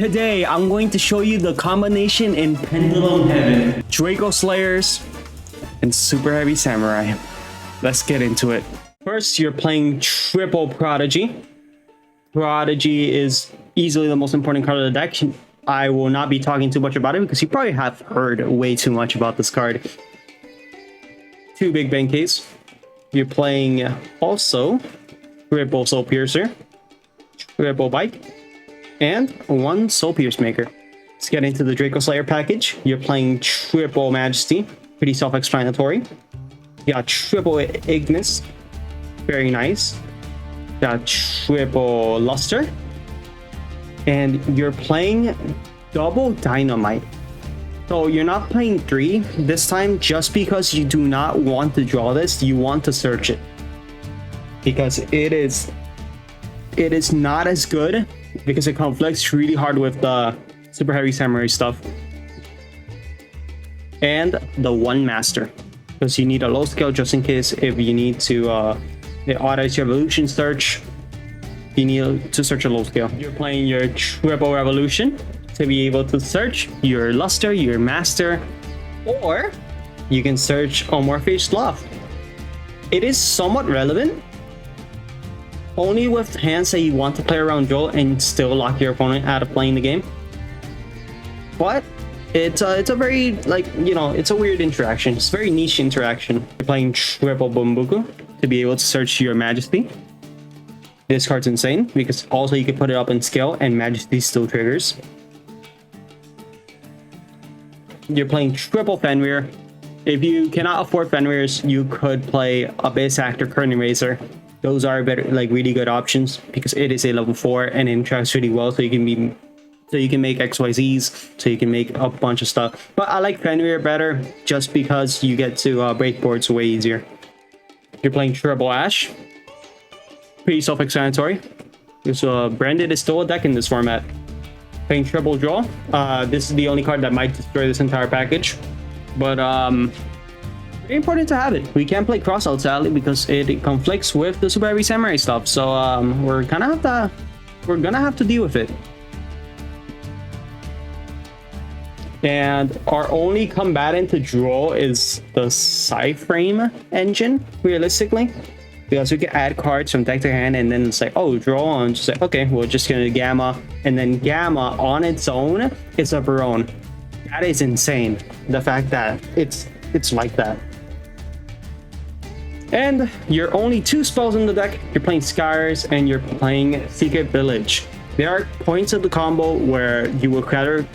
Today, I'm going to show you the combination in Pendulum Heaven, Dracoslayers, and Superheavy Samurai. Let's get into it. First, you're playing triple Prodigy. Prodigy is easily the most important card of the deck. I will not be talking too much about it because you probably have heard way too much about this card. 2 Big Bang Case. You're playing also triple Soul Piercer, triple Bike, and 1 Soul Pierce Maker. Let's get into the Dracoslayer package. You're playing triple Majesty, pretty self-explanatory. You got triple Ignis, very nice. You got triple Luster, and you're playing double Dynamite. So you're not playing 3 this time just because you do not want to draw this. You want to search it because it is not as good because it conflicts really hard with the Superheavy Samurai stuff. And the 1 Master, because you need a low scale just in case if you need to audit your evolution search, you need to search a low scale. You're playing your triple Revolution to be able to search your Luster, your Master, or you can search Morpheus Sloth. It is somewhat relevant only with hands that you want to play around Joel and still lock your opponent out of playing the game. But it's a very, like, you know, it's a weird interaction. It's a very niche interaction. You're playing triple Bumbuku to be able to search your Majesty. This card's insane because also you can put it up in scale and Majesty still triggers. You're playing triple Fenrir. If you cannot afford Fenrirs, you could play Abyss Actor, Curtain Razor. Those are better, like really good options because it is a level 4 and it interacts really well. So you can make XYZs, so you can make a bunch of stuff. But I like Fenrir better just because you get to break boards way easier. You're playing triple Ash. Pretty self-explanatory. So Branded is still a deck in this format. Playing triple Draw. This is the only card that might destroy this entire package, but very important to have it. We can't play Crossout sadly because it conflicts with the Superheavy Samurai stuff. So we're gonna have to deal with it. And our only combatant to draw is the Psyframe engine, realistically. Because we can add cards from deck to hand and then it's like, oh, draw, and just like, okay, we're just gonna Gamma, and then Gamma on its own is a Baron. That is insane. The fact that it's like that. And you're only 2 spells in the deck. You're playing Scars and you're playing Secret Village. There are points of the combo where you will rather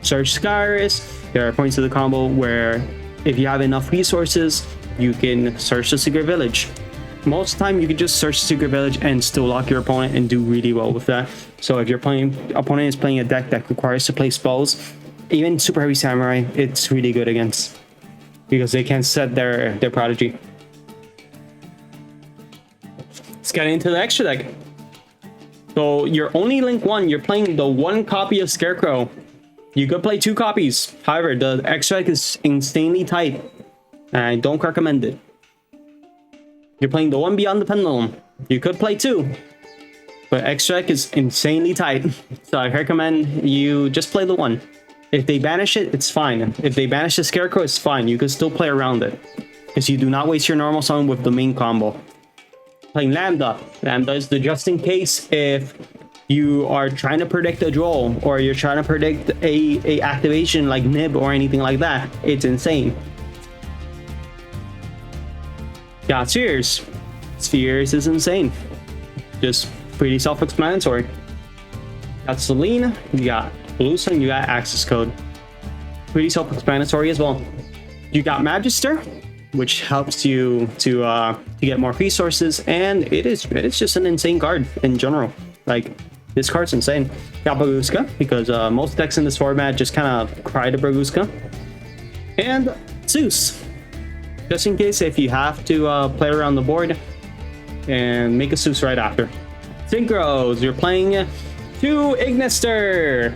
search Scars. There are points of the combo where if you have enough resources, you can search the Secret Village. Most of the time you can just search Secret Village and still lock your opponent and do really well with that. So if your opponent is playing a deck that requires to play spells, even Superheavy Samurai, it's really good against because they can set their Prodigy. Let's get into the extra deck. So you're only link 1. You're playing the 1 copy of Scarecrow. You could play 2 copies. However, the extra deck is insanely tight and I don't recommend it. You're playing the 1 Beyond the Pendulum. You could play 2, but extra deck is insanely tight. So I recommend you just play the 1. If they banish it, it's fine. If they banish the Scarecrow, it's fine. You can still play around it because you do not waste your normal summon with the main combo. Playing Lambda. Lambda is the just in case if you are trying to predict a draw or you're trying to predict a activation like Nib or anything like that. It's insane. Got Spheres. Spheres is insane. Just pretty self-explanatory. Got Selene, you got Bluesun, you got Access Code. Pretty self-explanatory as well. You got Magister, which helps you to get more resources, and it's just an insane card in general. Like, this card's insane. Got Baguska, because most decks in this format just kind of cry to Baguska. And Zeus. Just in case if you have to play around the board and make a Zeus right after. Synchros, you're playing 2 Ignister.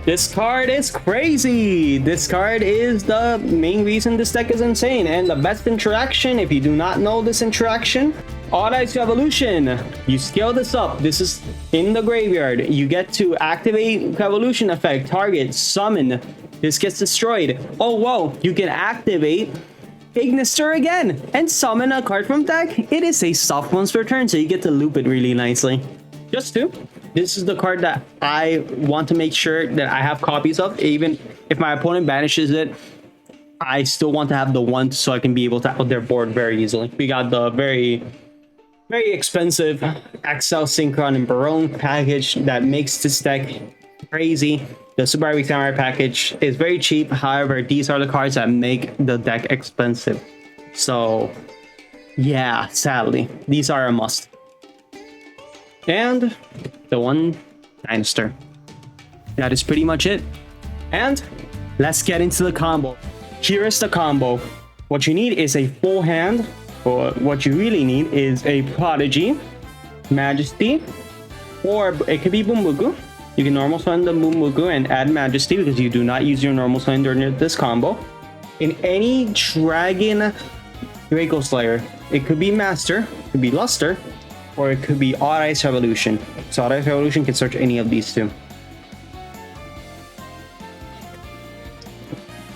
This card is crazy. This card is the main reason this deck is insane. And the best interaction, if you do not know this interaction, Odd Eyes Revolution. You scale this up. This is in the graveyard. You get to activate Revolution effect. Target. Summon. This gets destroyed. Oh, whoa. You can activate Ignister again and summon a card from deck. It is a soft monster turn, so you get to loop it really nicely. Just two. This is the card that I want to make sure that I have copies of. Even if my opponent banishes it, I still want to have the one so I can be able to out their board very easily. We got the very expensive XL Synchron and Barone package that makes this deck crazy. The Superheavy Samurai package is very cheap. However, these are the cards that make the deck expensive. So, yeah, sadly, these are a must. And the one Dinosaur. That is pretty much it. And let's get into the combo. Here is the combo. What you need is a full hand. Or what you really need is a Prodigy, Majesty, or it could be Bumugu. You can normal summon the Bumugu and add Majesty because you do not use your normal summon during this combo. In any Dragon Dracoslayer, it could be Master, it could be Luster, or it could be Odd Eyes Revolution. So Odd Eyes Revolution can search any of these two.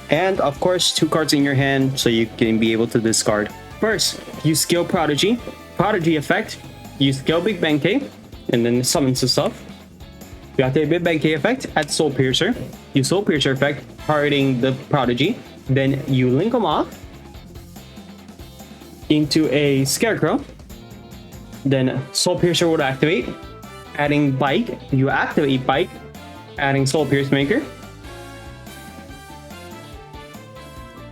And of course, two cards in your hand so you can be able to discard. First, you skill Prodigy. Prodigy effect, you skill Big Benkei, and then it summons the stuff. You activate Big Benkei effect, add Soul Piercer. You Soul Piercer effect, targeting the Prodigy. Then you link them off into a Scarecrow. Then Soul Piercer would activate, adding Bike. You activate Bike, adding Soul Pierce Maker.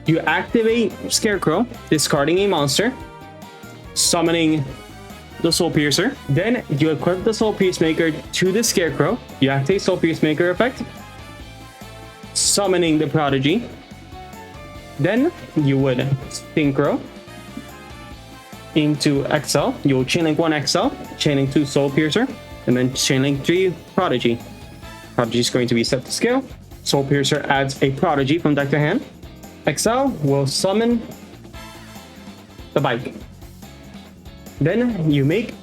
You activate Scarecrow, discarding a monster, summoning the Soul Piercer. Then you equip the Soul Pierce Maker to the Scarecrow. You activate Soul Pierce Maker effect, summoning the Prodigy. Then you would Synchro into XL. You'll chainlink 1 XL, chainlink 2 Soul Piercer, and then chainlink 3 Prodigy. Prodigy is going to be set to scale. Soul Piercer adds a Prodigy from deck to hand. XL will summon the Bike. Then you make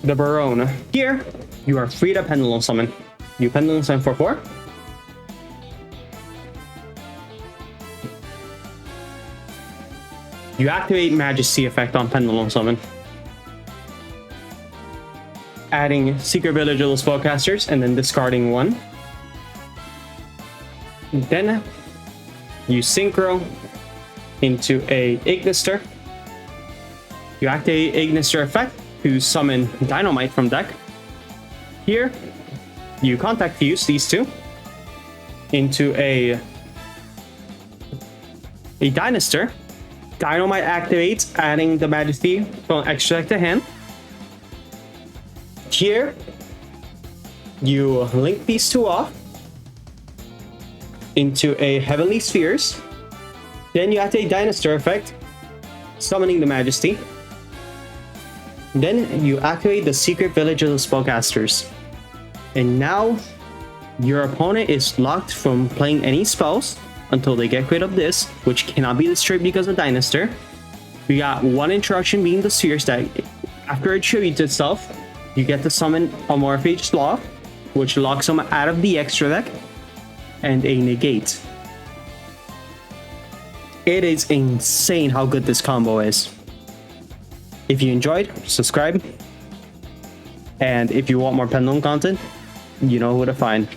the Barone. Here, you are free to Pendulum Summon. You Pendulum Summon for 4. You activate Majesty effect on Pendulum Summon, adding Secret Village of the Spellcasters and then discarding 1. Then you Synchro into a Ignister. You activate Ignister effect to summon Dynamite from deck. Here, you Contact Fuse these two into a Dinosaur. Dynamite activates, adding the Majesty from extra deck to hand. Here, you link these two off into a Heavenly Spheres. Then you activate Dinosaur effect, summoning the Majesty. Then you activate the Secret Village of the Spellcasters. And now your opponent is locked from playing any spells until they get rid of this, which cannot be destroyed because of Dinosaur. We got one interaction being the Spheres that after it tributes itself, you get to summon a Morphage Sloth, which locks them out of the extra deck, and a Negate. It is insane how good this combo is. If you enjoyed, subscribe. And if you want more Pendulum content, you know who to find.